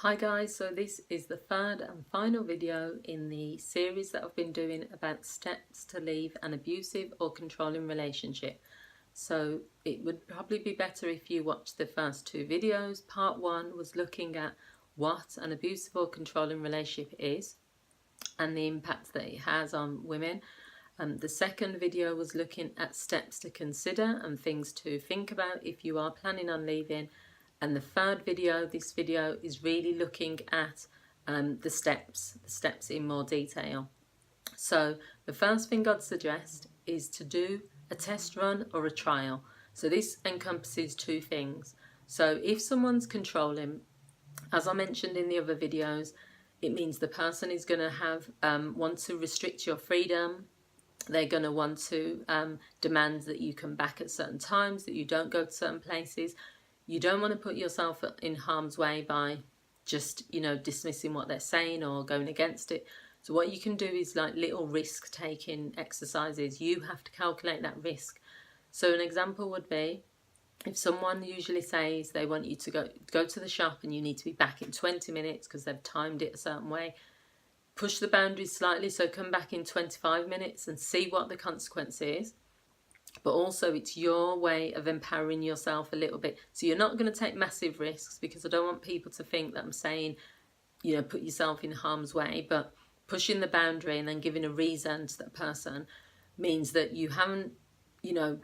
Hi guys, so this is the third and final video in the series that I've been doing about steps to leave an abusive or controlling relationship. So it would probably be better if you watched the first two videos. Part one was looking at what an abusive or controlling relationship is and the impact that it has on women. The second video was looking at steps to consider and things to think about if you are planning on leaving. And the third video, this video, is really looking at the steps in more detail. So the first thing I'd suggest is to do a test run or a trial. So this encompasses two things. So if someone's controlling, as I mentioned in the other videos, it means the person is going to have want to restrict your freedom. They're going to want to demand that you come back at certain times, that you don't go to certain places. You don't want to put yourself in harm's way by just, dismissing what they're saying or going against it. So what you can do is like little risk-taking exercises. You have to calculate that risk. So an example would be, if someone usually says they want you to go to the shop and you need to be back in 20 minutes because they've timed it a certain way, push the boundaries slightly, so come back in 25 minutes and see what the consequence is. But also it's your way of empowering yourself a little bit. So you're not going to take massive risks, because I don't want people to think that I'm saying, put yourself in harm's way. But pushing the boundary and then giving a reason to that person means that you haven't,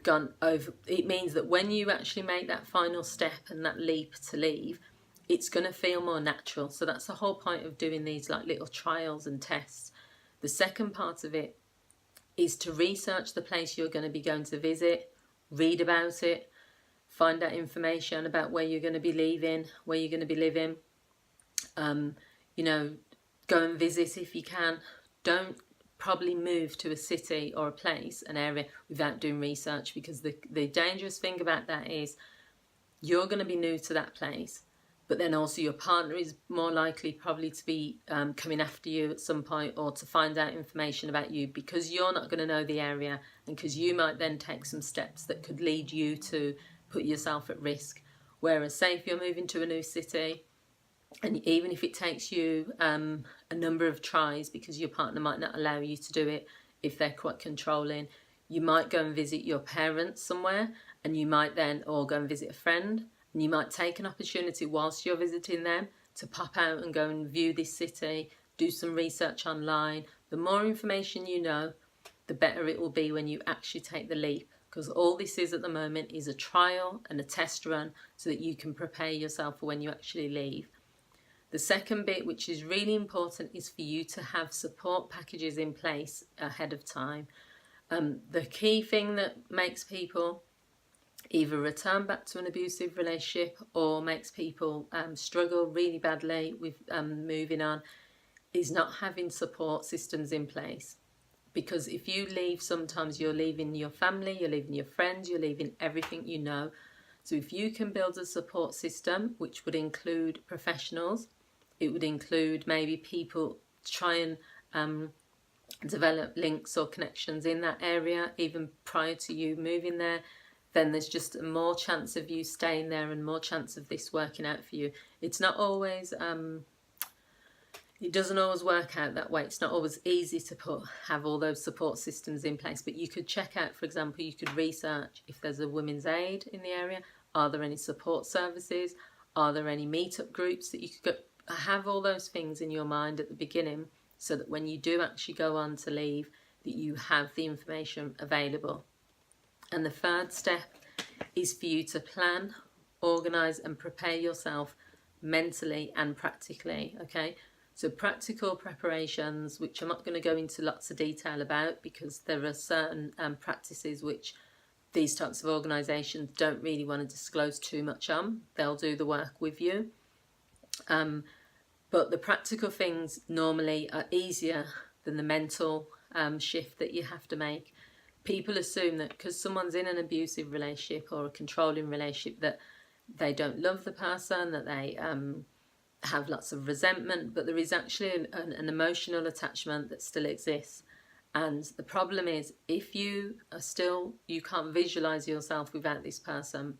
gone over. It means that when you actually make that final step and that leap to leave, it's going to feel more natural. So that's the whole point of doing these like little trials and tests. The second part of it is to research the place you're going to be going to visit, read about it, find out information about where you're going to be leaving, where you're going to be living. Go and visit if you can. Don't probably move to a city or a place, an area, without doing research, because the dangerous thing about that is you're going to be new to that place. But then also your partner is more likely probably to be coming after you at some point, or to find out information about you, because you're not going to know the area, and because you might then take some steps that could lead you to put yourself at risk. Whereas say if you're moving to a new city, and even if it takes you a number of tries, because your partner might not allow you to do it if they're quite controlling, you might go and visit your parents somewhere, and you might then, or go and visit a friend. And you might take an opportunity whilst you're visiting them to pop out and go and view this city, do some research online. The more information you know, the better it will be when you actually take the leap, because all this is at the moment is a trial and a test run so that you can prepare yourself for when you actually leave. The second bit, which is really important, is for you to have support packages in place ahead of time. The key thing that makes people either return back to an abusive relationship or makes people struggle really badly with moving on is not having support systems in place. Because if you leave, sometimes you're leaving your family, you're leaving your friends, you're leaving everything you know. So if you can build a support system, which would include professionals, it would include maybe people try and develop links or connections in that area even prior to you moving there, then there's just more chance of you staying there and more chance of this working out for you. It's not always, it doesn't always work out that way. It's not always easy to have all those support systems in place, but you could check out, for example, you could research if there's a women's aid in the area. Are there any support services? Are there any meetup groups that you could go? Have all those things in your mind at the beginning, so that when you do actually go on to leave, that you have the information available. And the third step is for you to plan, organise and prepare yourself mentally and practically, okay? So practical preparations, which I'm not going to go into lots of detail about, because there are certain practices which these types of organisations don't really want to disclose too much on. They'll do the work with you. But the practical things normally are easier than the mental shift that you have to make. People assume that because someone's in an abusive relationship or a controlling relationship, that they don't love the person, that they have lots of resentment, but there is actually an emotional attachment that still exists. And the problem is, if you can't visualize yourself without this person,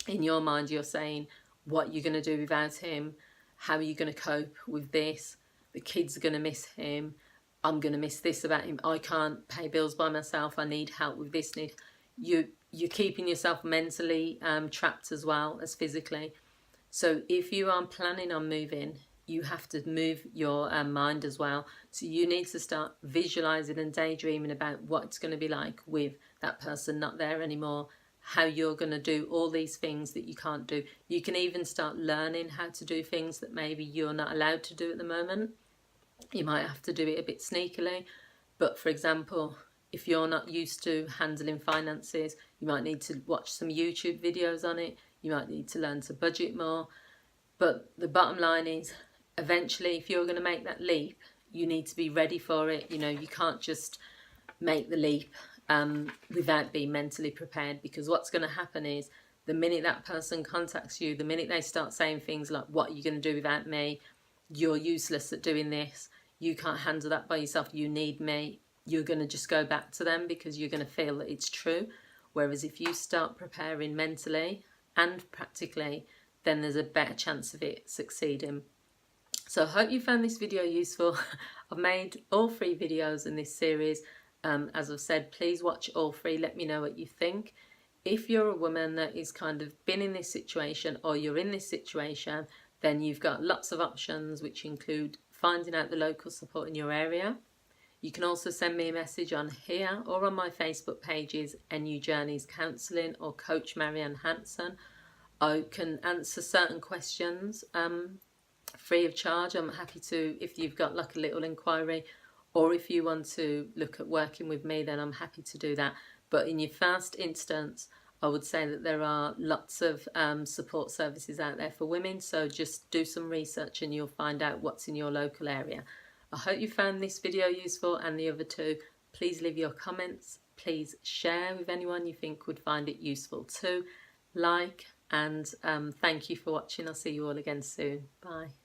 in your mind you're saying what you're going to do without him, how are you going to cope with this? The kids are going to miss him. I'm going to miss this about him. I can't pay bills by myself. I need help with this. You're keeping yourself mentally trapped as well as physically. So if you are planning on moving, you have to move your mind as well. So you need to start visualizing and daydreaming about what it's going to be like with that person not there anymore, how you're going to do all these things that you can't do. You can even start learning how to do things that maybe you're not allowed to do at the moment. You might have to do it a bit sneakily, but for example, if you're not used to handling finances, you might need to watch some YouTube videos on it. You might need to learn to budget more. But the bottom line is, eventually, if you're going to make that leap, you need to be ready for it. You know, you can't just make the leap without being mentally prepared, because what's going to happen is, the minute that person contacts you, the minute they start saying things like, what are you going to do without me? You're useless at doing this. You can't handle that by yourself. You need me. You're going to just go back to them because you're going to feel that it's true. Whereas if you start preparing mentally and practically, then there's a better chance of it succeeding. So I hope you found this video useful. I've made all 3 videos in this series. As I've said, please watch all 3. Let me know what you think. If you're a woman that is kind of been in this situation, or you're in this situation, then you've got lots of options, which include finding out the local support in your area. You can also send me a message on here or on my Facebook pages, NU Journeys Counselling or Coach Marianne Hanson. I can answer certain questions free of charge. I'm happy to, if you've got like a little inquiry, or if you want to look at working with me, then I'm happy to do that. But in your first instance, I would say that there are lots of support services out there for women, so just do some research and you'll find out what's in your local area. I hope you found this video useful, and the other 2. Please leave your comments. Please share with anyone you think would find it useful too. Like, and thank you for watching. I'll see you all again soon. Bye.